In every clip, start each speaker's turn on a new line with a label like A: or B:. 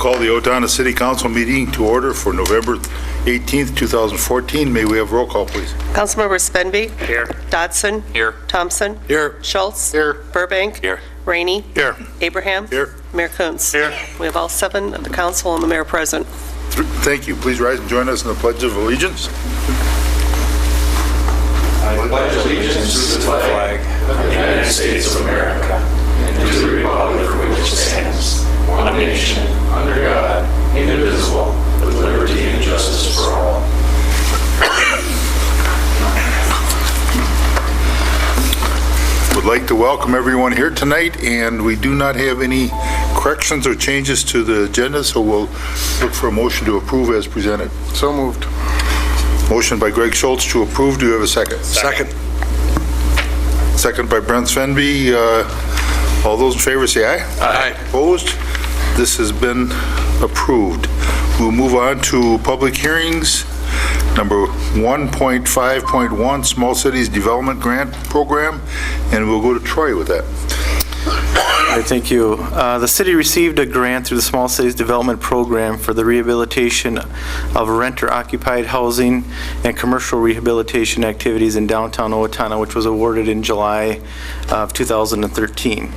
A: call the Owatonna City Council meeting to order for November 18th, 2014. May we have roll call, please?
B: Councilmember Svenby.
C: Here.
B: Dodson.
C: Here.
B: Thompson.
C: Here.
B: Schultz.
C: Here.
B: Burbank.
C: Here.
B: Rainey.
C: Here.
B: Abraham.
A: Here.
B: Mayor Kuntz.
C: Here.
B: We have all 7 of the council and the mayor present.
A: Thank you. Please rise and join us in the Pledge of Allegiance.
D: I pledge allegiance to the flag of the United States of America and to the republic for which it stands, one nation, under God, indivisible, with liberty and justice for all.
A: Would like to welcome everyone here tonight, and we do not have any corrections or changes to the agenda, so we'll look for a motion to approve as presented.
C: So moved.
A: Motion by Greg Schultz to approve. Do you have a second?
C: Second.
A: Second by Brent Svenby. All those in favor say aye.
C: Aye.
A: Opposed? This has been approved. We'll move on to public hearings. Number 1.5.1, Small Cities Development Grant Program, and we'll go to Troy with that.
E: All right, thank you. The city received a grant through the Small Cities Development Program for the rehabilitation of renter-occupied housing and commercial rehabilitation activities in downtown Owatonna, which was awarded in July of 2013.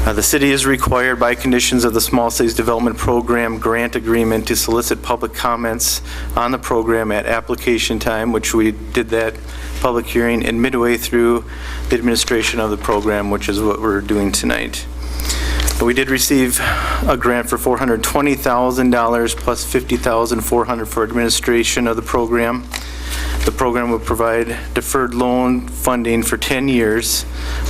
E: The city is required by conditions of the Small Cities Development Program grant agreement to solicit public comments on the program at application time, which we did that public hearing and midway through the administration of the program, which is what we're doing tonight. We did receive a grant for $420,000 plus $50,400 for administration of the program. The program will provide deferred loan funding for 10 years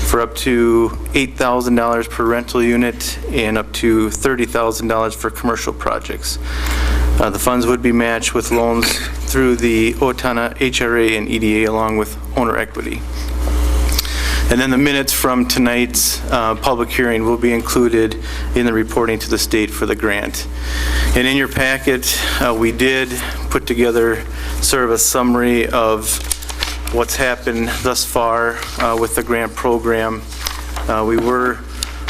E: for up to $8,000 per rental unit and up to $30,000 for commercial projects. The funds would be matched with loans through the Owatonna HRA and EDA along with owner equity. And then the minutes from tonight's public hearing will be included in the reporting to the state for the grant. And in your packet, we did put together sort of a summary of what's happened thus far with the grant program. We were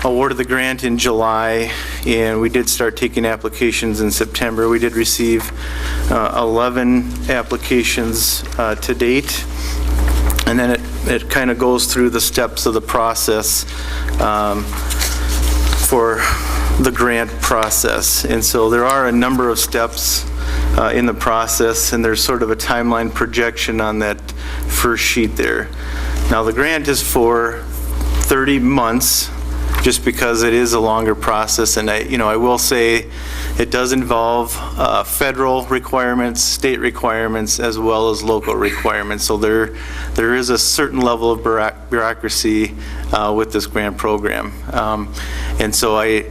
E: awarded the grant in July, and we did start taking applications in September. We did receive 11 applications to date. And then it kind of goes through the steps of the process for the grant process. And so there are a number of steps in the process, and there's sort of a timeline projection on that first sheet there. Now the grant is for 30 months, just because it is a longer process, and I will say it does involve federal requirements, state requirements, as well as local requirements. So there is a certain level of bureaucracy with this grant program, and so I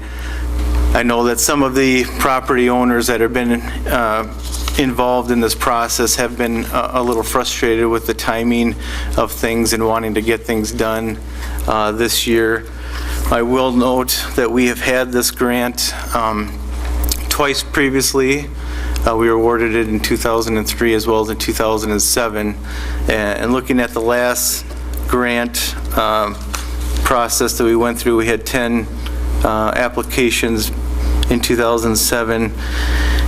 E: know that some of the property owners that have been involved in this process have been a little frustrated with the timing of things and wanting to get things done this year. I will note that we have had this grant twice previously. We were awarded it in 2003 as well as in 2007. And looking at the last grant process that we went through, we had 10 applications in 2007,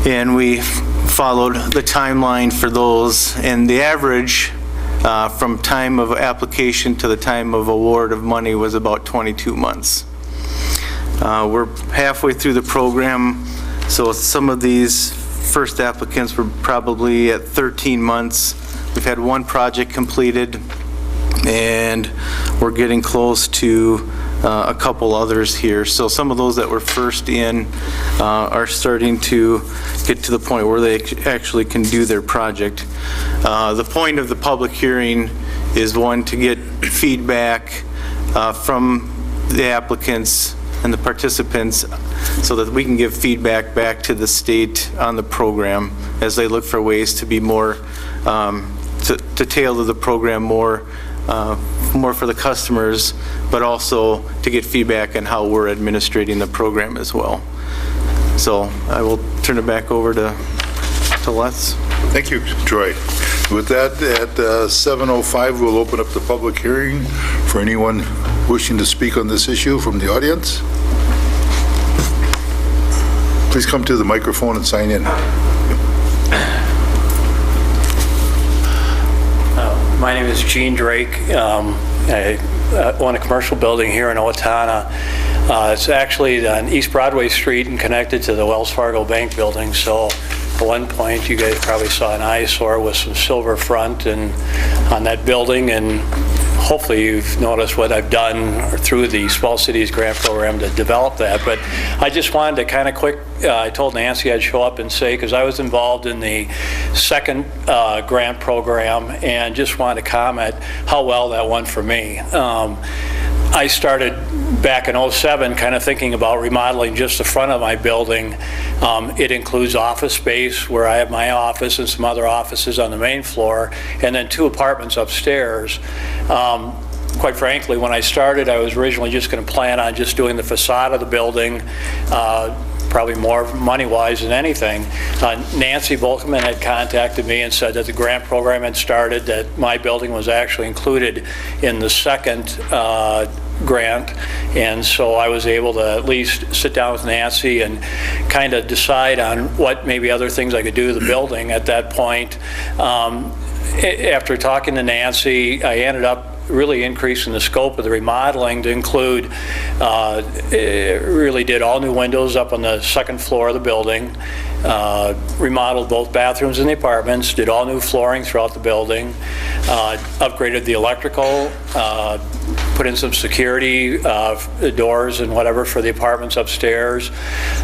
E: and we followed the timeline for those, and the average from time of application to the time of award of money was about 22 months. We're halfway through the program, so some of these first applicants were probably at 13 months. We've had one project completed, and we're getting close to a couple others here. So some of those that were first in are starting to get to the point where they actually can do their project. The point of the public hearing is, one, to get feedback from the applicants and the participants so that we can give feedback back to the state on the program as they look for ways to be more, to tailor the program more for the customers, but also to get feedback on how we're administrating the program as well. So I will turn it back over to Les.
A: Thank you, Troy. With that, at 7:05, we'll open up the public hearing for anyone wishing to speak on this issue from the audience. Please come to the microphone and sign in.
C: My name is Gene Drake. I own a commercial building here in Owatonna. It's actually on East Broadway Street and connected to the Wells Fargo Bank building. So at one point, you guys probably saw an eyesore with some silver front and on that building, and hopefully you've noticed what I've done through the Small Cities Grant Program to develop that. But I just wanted to kind of I told Nancy I'd show up and say, because I was involved in the second grant program, and just wanted to comment how well that went for me. I started back in '07 kind of thinking about remodeling just the front of my building. It includes office space where I have my office and some other offices on the main floor, and then 2 apartments upstairs. Quite frankly, when I started, I was originally just going to plan on just doing the facade of the building, probably more money-wise than anything. Nancy Volkman had contacted me and said that the grant program had started, that my building was actually included in the second grant, and so I was able to at least sit down with Nancy and kind of decide on what maybe other things I could do to the building at that point. After talking to Nancy, I ended up really increasing the scope of the remodeling to include, really did all new windows up on the second floor of the building, remodeled both bathrooms in the apartments, did all new flooring throughout the building, upgraded the electrical, put in some security doors and whatever for the apartments upstairs,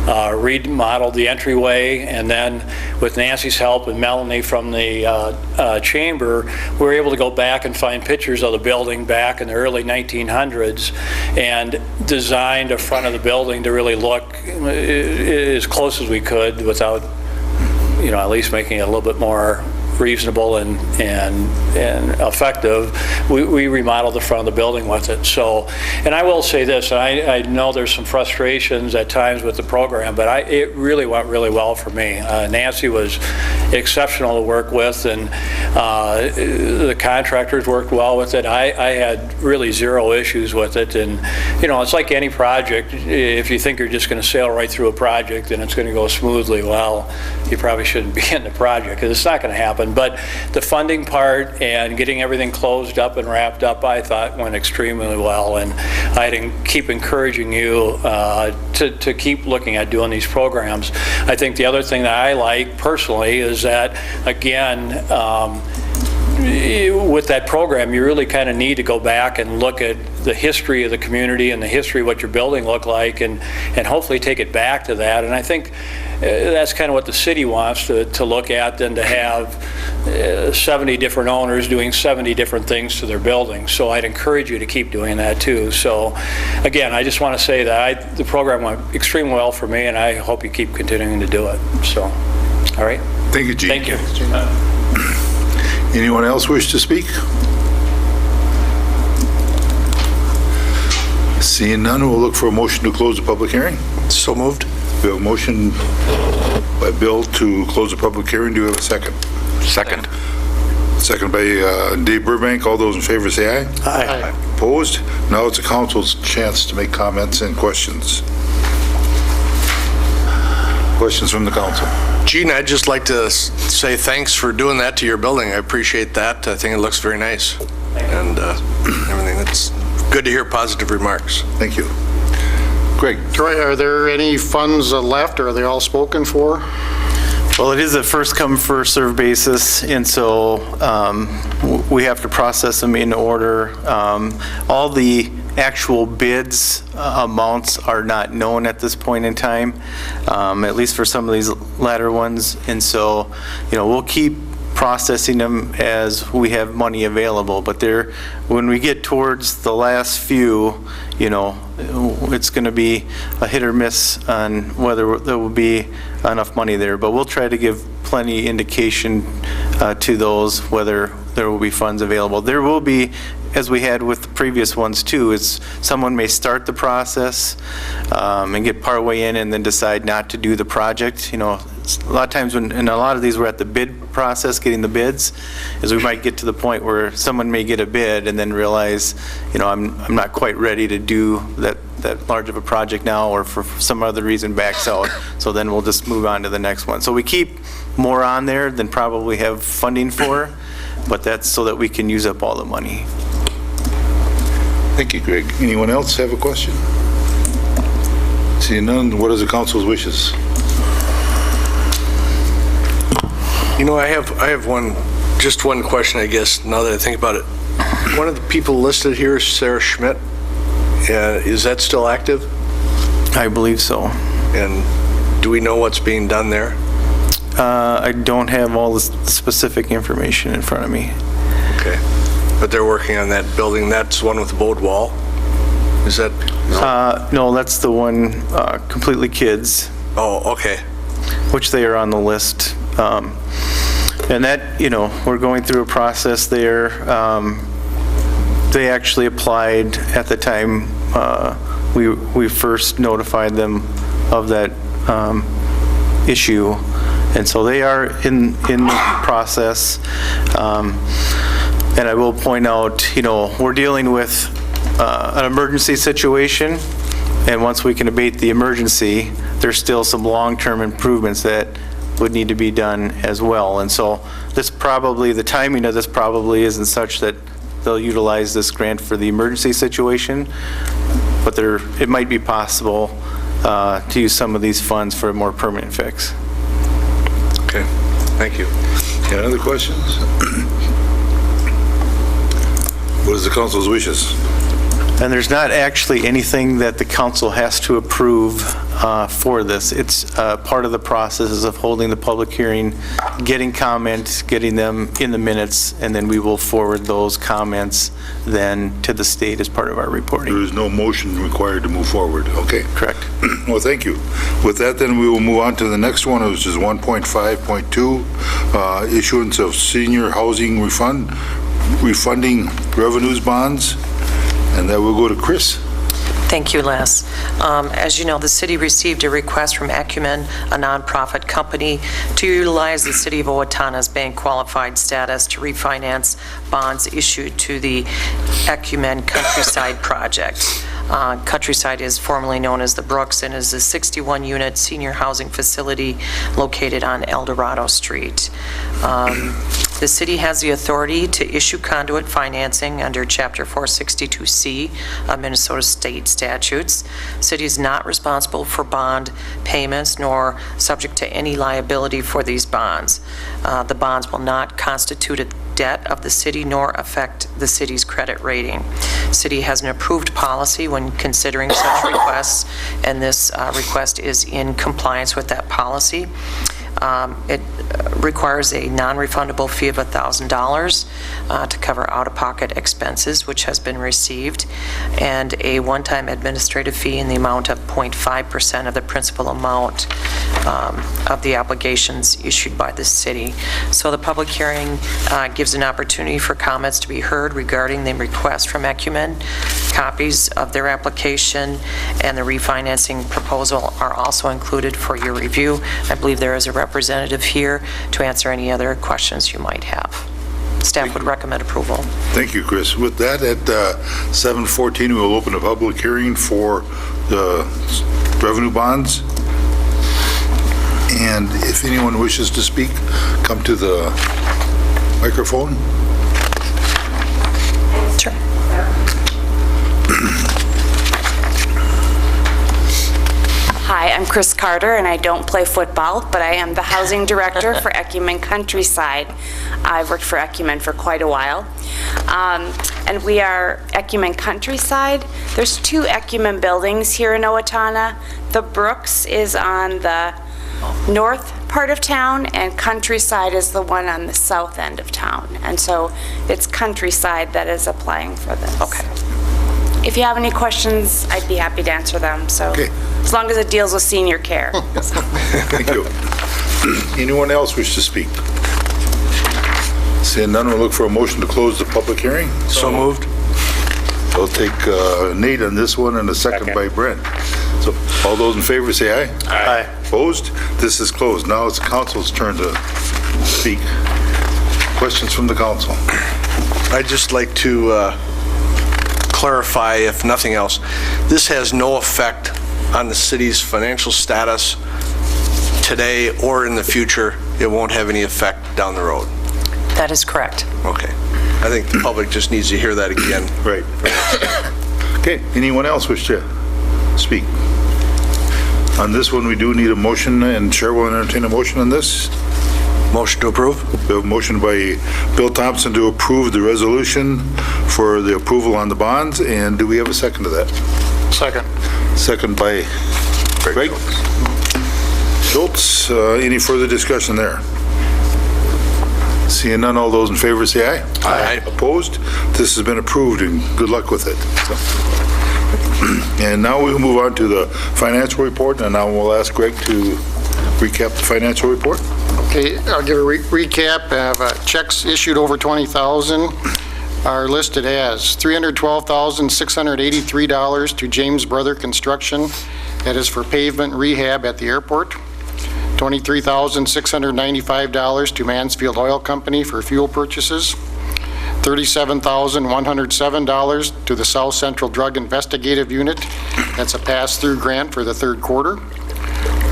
C: remodeled the entryway, and then with Nancy's help and Melanie from the chamber, we were able to go back and find pictures of the building back in the early 1900s and designed a front of the building to really look as close as we could without, at least making it a little bit more reasonable and effective. We remodeled the front of the building with it. So, and I will say this, and I know there's some frustrations at times with the program, but it really went really well for me. Nancy was exceptional to work with, and the contractors worked well with it. I had really 0 issues with it, and it's like any project. If you think you're just going to sail right through a project and it's going to go smoothly, well, you probably shouldn't be in the project, because it's not going to happen. But the funding part and getting everything closed up and wrapped up, I thought went extremely well, and I'd keep encouraging you to keep looking at doing these programs. I think the other thing that I like personally is that, again, with that program, you really kind of need to go back and look at the history of the community and the history of what your building looked like, and hopefully take it back to that. And I think that's kind of what the city wants to look at, than to have 70 different owners doing 70 different things to their building. So I'd encourage you to keep doing that too. So again, I just want to say that the program went extremely well for me, and I hope you keep continuing to do it. So, all right.
A: Thank you, Gene.
C: Thank you.
A: Anyone else wish to speak? Seeing none, we'll look for a motion to close the public hearing.
F: So moved.
A: We have a motion by Bill to close the public hearing. Do we have a second?
F: Second.
A: Second by Dave Burbank. All those in favor say aye.
F: Aye.
A: Opposed? Now it's the council's chance to make comments and questions. Questions from the council?
F: Gene, I'd just like to say thanks for doing that to your building. I appreciate that. I think it looks very nice. And everything. It's good to hear positive remarks.
A: Thank you. Greg?
G: Troy, are there any funds left, or are they all spoken for?
E: Well, it is a first come, first served basis, and so we have to process them in order. All the actual bids amounts are not known at this point in time, at least for some of these latter ones, and so we'll keep processing them as we have money available. But when we get towards the last few, it's going to be a hit or miss on whether there will be enough money there. But we'll try to give plenty indication to those whether there will be funds available. There will be, as we had with the previous ones too, is someone may start the process and get partway in and then decide not to do the project. A lot of times in a lot of these we're at the bid process, getting the bids, is we might get to the point where someone may get a bid and then realize, I'm not quite ready to do that large of a project now, or for some other reason backs out, so then we'll just move on to the next one. So we keep more on there than probably have funding for, but that's so that we can use up all the money.
A: Thank you, Greg. Anyone else have a question? Seeing none, what is the council's wishes?
F: You know, I have just one question, I guess, now that I think about it. One of the people listed here is Sarah Schmidt. Is that still active?
E: I believe so.
F: And do we know what's being done there?
E: I don't have all the specific information in front of me.
F: Okay. But they're working on that building. That's the one with the bowed wall? Is that?
E: No, that's the one, Completely Kids,
F: Oh, okay.
E: which they are on the list. And that, we're going through a process there. They actually applied at the time we first notified them of that issue. And so they are in the process. And I will point out, we're dealing with an emergency situation, and once we can abate the emergency, there's still some long-term improvements that would need to be done as well. And so the timing of this probably isn't such that they'll utilize this grant for the emergency situation, but it might be possible to use some of these funds for a more permanent fix.
F: Okay, thank you.
A: Any other questions? What is the council's wishes?
E: And there's not actually anything that the council has to approve for this. It's part of the process of holding the public hearing, getting comments, getting them in the minutes, and then we will forward those comments then to the state as part of our reporting.
A: There is no motion required to move forward, okay?
E: Correct.
A: Well, thank you. With that, then, we will move on to the next one, which is 1.5.2, issuance of senior housing refunding revenues bonds, and that will go to Chris.
B: Thank you, Les. As you know, the city received a request from Acumen, a nonprofit company, to utilize the city of Owatonna's bank qualified status to refinance bonds issued to the Acumen Countryside project. Countryside is formerly known as the Brooks and is a 61-unit senior housing facility located on El Dorado Street. The city has the authority to issue conduit financing under Chapter 462C of Minnesota state statutes. City is not responsible for bond payments nor subject to any liability for these bonds. The bonds will not constitute a debt of the city nor affect the city's credit rating. City has an approved policy when considering such requests, and this request is in compliance with that policy. It requires a non-refundable fee of $1,000 to cover out-of-pocket expenses, which has been received, and a one-time administrative fee in the amount of 0.5% of the principal amount of the obligations issued by the city. So the public hearing gives an opportunity for comments to be heard regarding the request from Acumen. Copies of their application and the refinancing proposal are also included for your review. I believe there is a representative here to answer any other questions you might have. Staff would recommend approval.
A: Thank you, Chris. With that, at 7:14, we will open a public hearing for the revenue bonds. And if anyone wishes to speak, come to the microphone.
B: Sure.
H: Hi, I'm Chris Carter, and I don't play football, but I am the housing director for Acumen Countryside. I've worked for Acumen for quite a while. And we are Acumen Countryside. There's two Acumen buildings here in Owatonna. The Brooks is on the north part of town, and Countryside is the one on the south end of town. And so it's Countryside that is applying for this.
B: Okay.
H: If you have any questions, I'd be happy to answer them. So
A: Okay.
H: as long as it deals with senior care.
A: Thank you. Anyone else wish to speak? Seeing none, we'll look for a motion to close the public hearing.
F: So moved.
A: I'll take Nate on this one and a second by Brent. So all those in favor say aye.
E: Aye.
A: Opposed? This is closed. Now it's the council's turn to speak. Questions from the council?
F: I'd just like to clarify, if nothing else, this has no effect on the city's financial status today or in the future? It won't have any effect down the road?
B: That is correct.
F: Okay. I think the public just needs to hear that again.
A: Right. Okay, anyone else wish to speak? On this one, we do need a motion, and Chair will entertain a motion on this.
F: Motion to approve?
A: We have a motion by Bill Thompson to approve the resolution for the approval on the bonds, and do we have a second to that?
G: Second.
A: Second by Greg Schultz. Any further discussion there? Seeing none, all those in favor say aye.
F: Aye.
A: Opposed? This has been approved, and good luck with it. So. And now we'll move on to the financial report, and now we'll ask Greg to recap the financial report.
G: Okay, I'll give a recap. I have checks issued over $20,000 are listed as $312,683 to James Brother Construction. That is for pavement rehab at the airport. $23,695 to Mansfield Oil Company for fuel purchases. $37,107 to the South Central Drug Investigative Unit. That's a pass-through grant for the third quarter.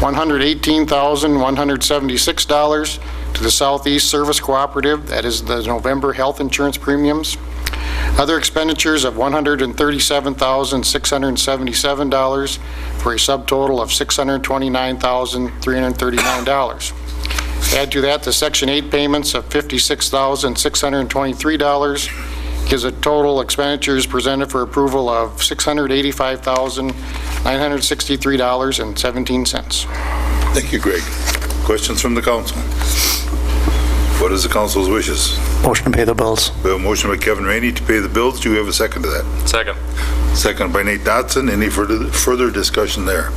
G: $118,176 to the Southeast Service Cooperative. That is the November health insurance premiums. Other expenditures of $137,677 for a subtotal of $629,339. Add to that the Section 8 payments of $56,623 gives a total expenditures presented for approval of $685,963.17.
A: Thank you, Greg. Questions from the council? What is the council's wishes?
I: Motion to pay the bills.
A: We have a motion by Kevin Rainey to pay the bills. Do we have a second to that?
D: Second.
A: Second by Nate Dotson. Any further discussion there?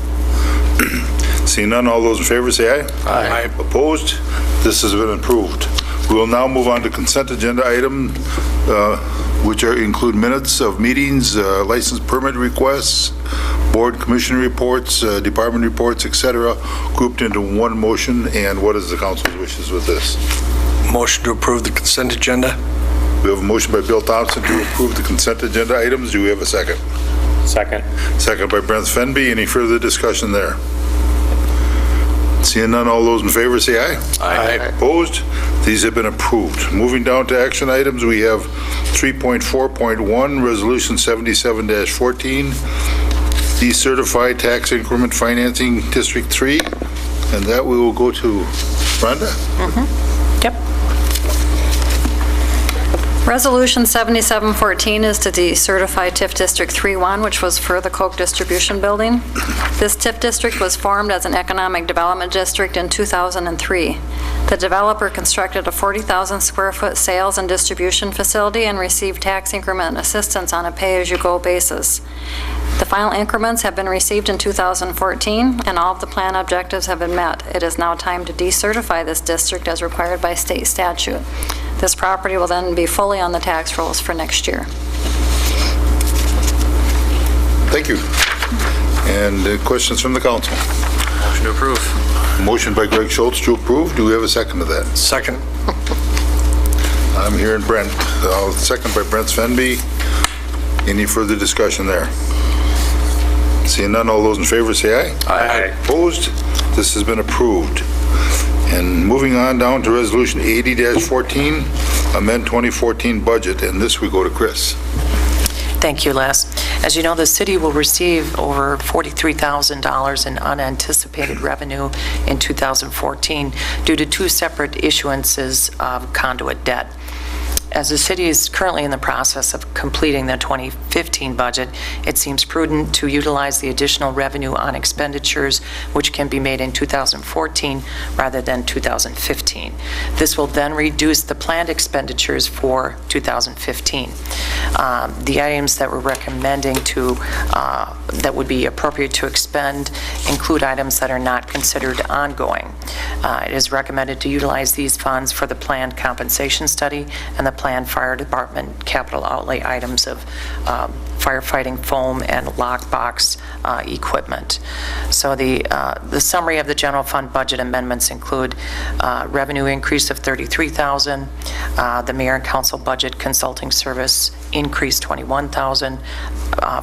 A: Seeing none, all those in favor say aye.
F: Aye.
A: Opposed? This has been approved. We will now move on to consent agenda item, which include minutes of meetings, license permit requests, board commission reports, department reports, etc., grouped into one motion. And what is the council's wishes with this?
F: Motion to approve the consent agenda?
A: We have a motion by Bill Thompson to approve the consent agenda items. Do we have a second?
C: Second.
A: Second by Brent Fenby. Any further discussion there? Seeing none, all those in favor say aye.
F: Aye.
A: Opposed? These have been approved. Moving down to action items, we have 3.4.1, Resolution 77-14, decertified tax increment financing District 3, and that we will go to Brenda.
B: Yep.
J: Resolution 7714 is to decertify TIF District 3-1, which was for the Coke Distribution Building. This TIF district was formed as an economic development district in 2003. The developer constructed a 40,000 square foot sales and distribution facility and received tax increment assistance on a pay-as-you-go basis. The final increments have been received in 2014, and all of the plan objectives have been met. It is now time to decertify this district as required by state statute. This property will then be fully on the tax rolls for next year.
A: Thank you. And questions from the council?
D: Motion to approve.
A: Motion by Greg Schultz to approve. Do we have a second to that?
F: Second.
A: I'm hearing Brent. Second by Brent Fenby. Any further discussion there? Seeing none, all those in favor say aye.
F: Aye.
A: Opposed? This has been approved. And moving on down to Resolution 80-14, amend 2014 budget, and this we go to Chris.
B: Thank you, Les. As you know, the city will receive over $43,000 in unanticipated revenue in 2014 due to two separate issuances of conduit debt. As the city is currently in the process of completing the 2015 budget, it seems prudent to utilize the additional revenue on expenditures which can be made in 2014 rather than 2015. This will then reduce the planned expenditures for 2015. The items that we're recommending that would be appropriate to expend include items that are not considered ongoing. It is recommended to utilize these funds for the planned compensation study and the planned fire department capital outlay items of firefighting foam and lockbox equipment. So the summary of the general fund budget amendments include revenue increase of $33,000, the mayor and council budget consulting service increased $21,000.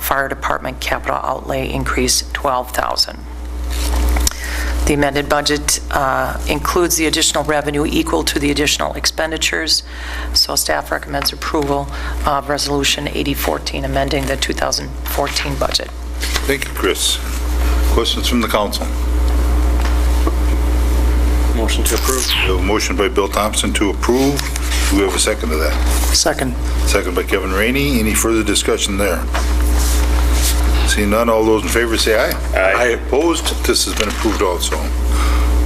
B: Fire department capital outlay increased $12,000. The amended budget includes the additional revenue equal to the additional expenditures. So staff recommends approval of Resolution 8014, amending the 2014 budget.
A: Thank you, Chris. Questions from the council?
C: Motion to approve.
A: We have a motion by Bill Thompson to approve. Do we have a second to that?
C: Second.
A: Second by Kevin Rainey. Any further discussion there? Seeing none, all those in favor say aye.
F: Aye.
A: Opposed? This has been approved also.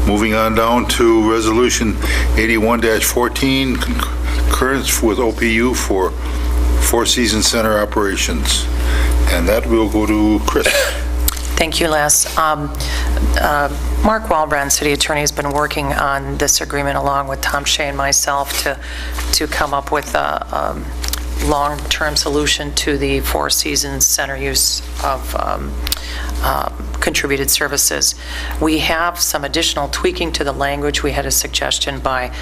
A: Moving on down to Resolution 81-14, concurrence with OPU for Four Seasons Center operations. And that will go to Chris.
B: Thank you, Les. Mark Walbrand, City Attorney, has been working on this agreement along with Tom Shea and myself to come up with a long-term solution to the Four Seasons Center use of contributed services. We have some additional tweaking to the language. We had a suggestion by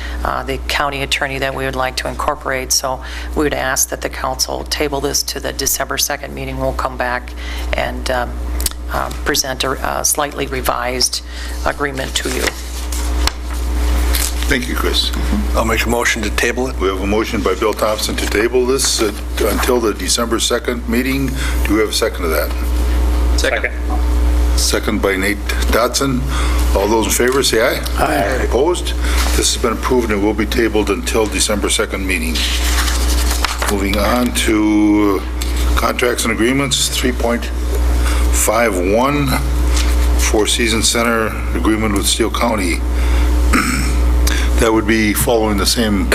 B: the county attorney that we would like to incorporate, so we would ask that the council table this to the December 2nd meeting. We'll come back and present a slightly revised agreement to you.
A: Thank you, Chris.
F: I'll make a motion to table it.
A: We have a motion by Bill Thompson to table this until the December 2nd meeting. Do we have a second to that?
C: Second.
A: Second by Nate Dodson. All those in favor say aye.
C: Aye.
A: Opposed? This has been approved and will be tabled until December 2nd meeting. Moving on to contracts and agreements, 3.51, Four Seasons Center agreement with Steele County. That would be following the same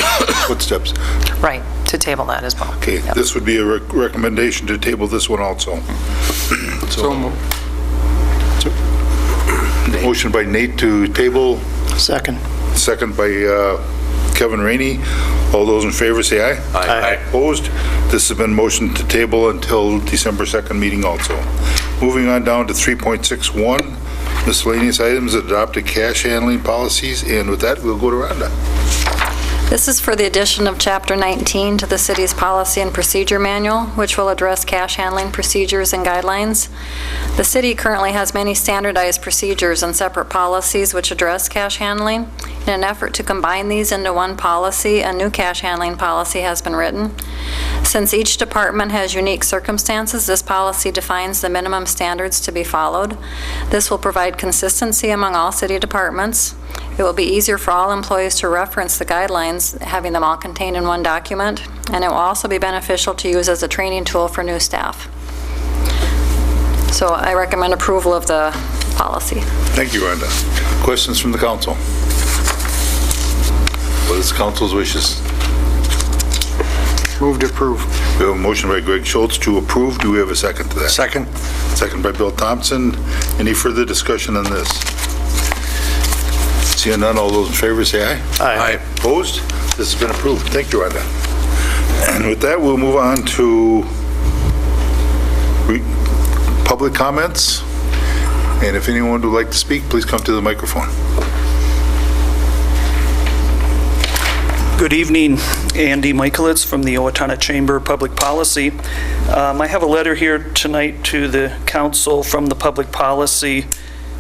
A: footsteps.
B: Right, to table that as well.
A: Okay,
B: Yep.
A: this would be a recommendation to table this one also. Motion by Nate to table.
C: Second.
A: Second by Kevin Rainey. All those in favor say aye.
F: Aye.
A: Opposed? This has been motioned to table until December 2nd meeting also. Moving on down to 3.61, miscellaneous items, adopted cash handling policies, and with that, we'll go to Rhonda.
J: This is for the addition of Chapter 19 to the city's policy and procedure manual, which will address cash handling procedures and guidelines. The city currently has many standardized procedures and separate policies which address cash handling. In an effort to combine these into one policy, a new cash handling policy has been written. Since each department has unique circumstances, this policy defines the minimum standards to be followed. This will provide consistency among all city departments. It will be easier for all employees to reference the guidelines, having them all contained in one document, and it will also be beneficial to use as a training tool for new staff. So I recommend approval of the policy.
A: Thank you, Rhonda. Questions from the council? What is the council's wishes?
G: Move to approve.
A: We have a motion by Greg Schultz to approve. Do we have a second to that?
F: Second.
A: Second by Bill Thompson. Any further discussion on this? Seeing none, all those in favor say aye.
F: Aye.
A: Opposed? This has been approved. Thank you, Rhonda. And with that, we'll move on to public comments. And if anyone would like to speak, please come to the microphone.
I: Good evening, Andy Michaelitz from the Owatonna Chamber of Public Policy. I have a letter here tonight to the council from the Public Policy.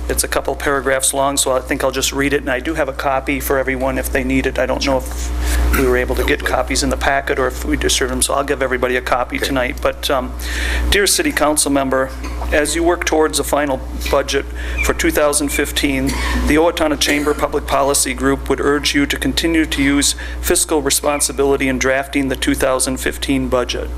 I: It's a couple paragraphs long, so I think I'll just read it, and I do have a copy for everyone if they need it. I don't know if we were able to get copies in the packet or if we distributed them, so I'll give everybody a copy tonight. But dear City Council member, as you work towards a final budget for 2015, the Owatonna Chamber Public Policy Group would urge you to continue to use fiscal responsibility in drafting the 2015 budget.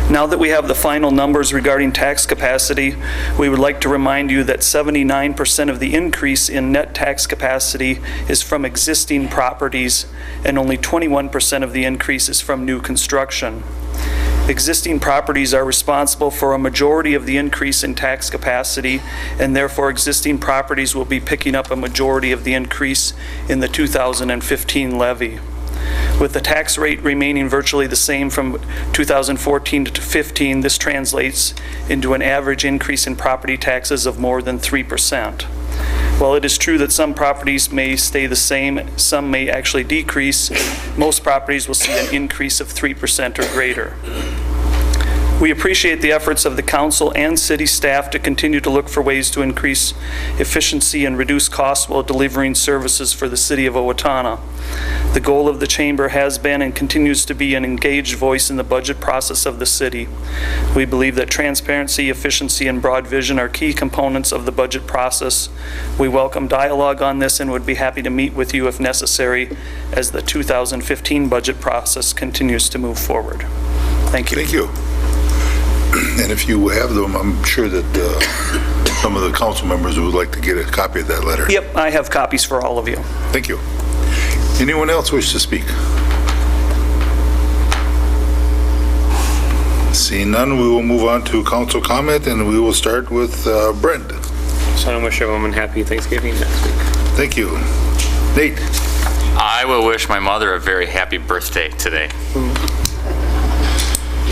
I: Now that we have the final numbers regarding tax capacity, we would like to remind you that 79% of the increase in net tax capacity is from existing properties, and only 21% of the increase is from new construction. Existing properties are responsible for a majority of the increase in tax capacity, and therefore existing properties will be picking up a majority of the increase in the 2015 levy. With the tax rate remaining virtually the same from 2014 to 15, this translates into an average increase in property taxes of more than 3%. While it is true that some properties may stay the same, some may actually decrease, most properties will see an increase of 3% or greater. We appreciate the efforts of the council and city staff to continue to look for ways to increase efficiency and reduce costs while delivering services for the city of Owatonna. The goal of the chamber has been and continues to be an engaged voice in the budget process of the city. We believe that transparency, efficiency, and broad vision are key components of the budget process. We welcome dialogue on this and would be happy to meet with you if necessary as the 2015 budget process continues to move forward. Thank you.
A: Thank you. And if you have them, I'm sure that some of the council members would like to get a copy of that letter.
I: Yep, I have copies for all of you.
A: Thank you. Anyone else wish to speak? Seeing none, we will move on to council comment, and we will start with Brent.
K: So I wish everyone happy Thanksgiving next week.
A: Thank you. Nate?
L: I will wish my mother a very happy birthday today.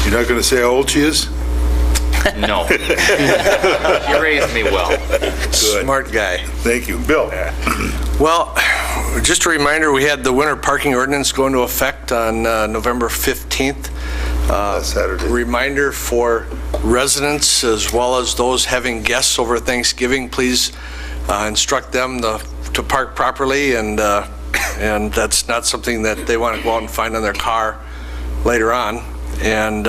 A: You're not going to say how old she is?
L: No. You raised me well.
A: Good.
F: Smart guy.
A: Thank you. Bill?
F: Well, just a reminder, we had the winter parking ordinance go into effect on November 15th.
A: Saturday.
F: Reminder for residents as well as those having guests over Thanksgiving, please instruct them to park properly, and that's not something that they want to go out and find on their car later on. And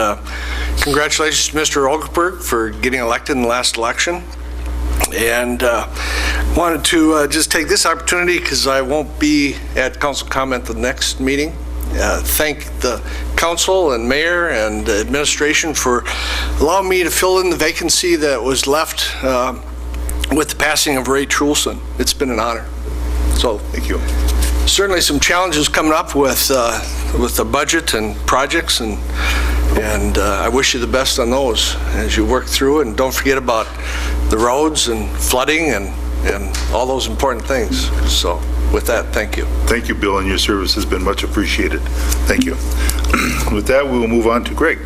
F: congratulations to Mr. Olkenberg for getting elected in the last election. And wanted to just take this opportunity, because I won't be at council comment the next meeting, thank the council and mayor and administration for allowing me to fill in the vacancy that was left with the passing of Ray Trulson. It's been an honor. So thank you. Certainly some challenges coming up with the budget and projects, and I wish you the best on those as you work through it. And don't forget about the roads and flooding and all those important things. So with that, thank you.
A: Thank you, Bill, and your service has been much appreciated. Thank you. With that, we will move on to Greg.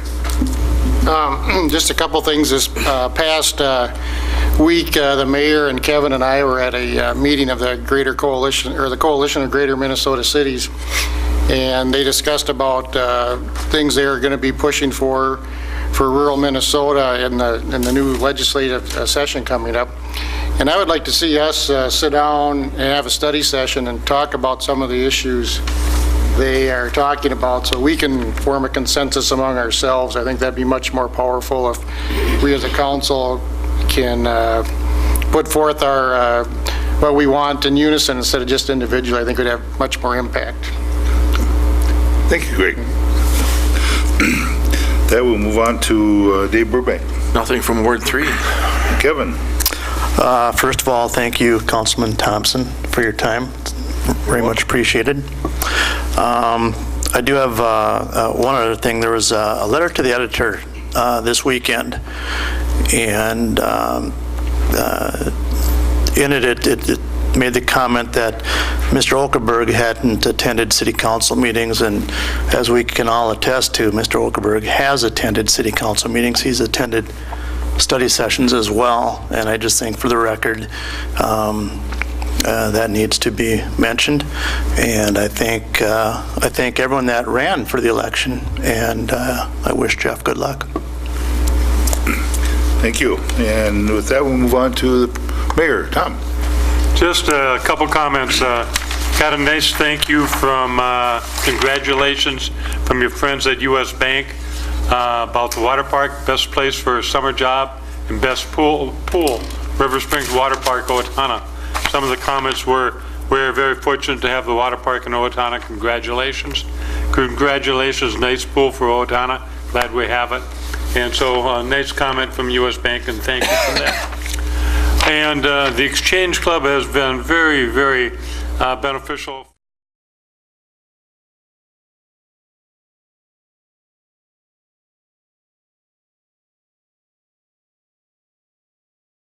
G: Just a couple things. This past week, the mayor and Kevin and I were at a meeting of the Greater Coalition, or the Coalition of Greater Minnesota Cities, and they discussed about things they are going to be pushing for rural Minnesota in the new legislative session coming up. And I would like to see us sit down and have a study session and talk about some of the issues they are talking about, so we can form a consensus among ourselves. I think that'd be much more powerful if we as a council can put forth our what we want in unison instead of just individually. I think we'd have much more impact.
A: Thank you, Greg. That will move on to Dave Burbank.
M: Nothing from Ward 3.
A: Kevin?
M: First of all, thank you, Councilman Thompson, for your time. Very much appreciated. I do have one other thing. There was a letter to the editor this weekend, and in it made the comment that Mr. Olkenberg hadn't attended city council meetings, and as we can all attest to, Mr. Olkenberg has attended city council meetings. He's attended study sessions as well, and I just think for the record that needs to be mentioned. And I thank everyone that ran for the election, and I wish Jeff good luck.
A: Thank you. And with that, we'll move on to the mayor, Tom.
N: Just a couple comments. Got a nice thank you from congratulations from your friends at U.S. Bank about the water park, best place for a summer job, and best pool, River Springs Water Park, Owatonna. Some of the comments were, we're very fortunate to have the water park in Owatonna. Congratulations. Congratulations, nice pool for Owatonna. Glad we have it. And so nice comment from U.S. Bank, and thank you for that. And the Exchange Club has been very, very beneficial.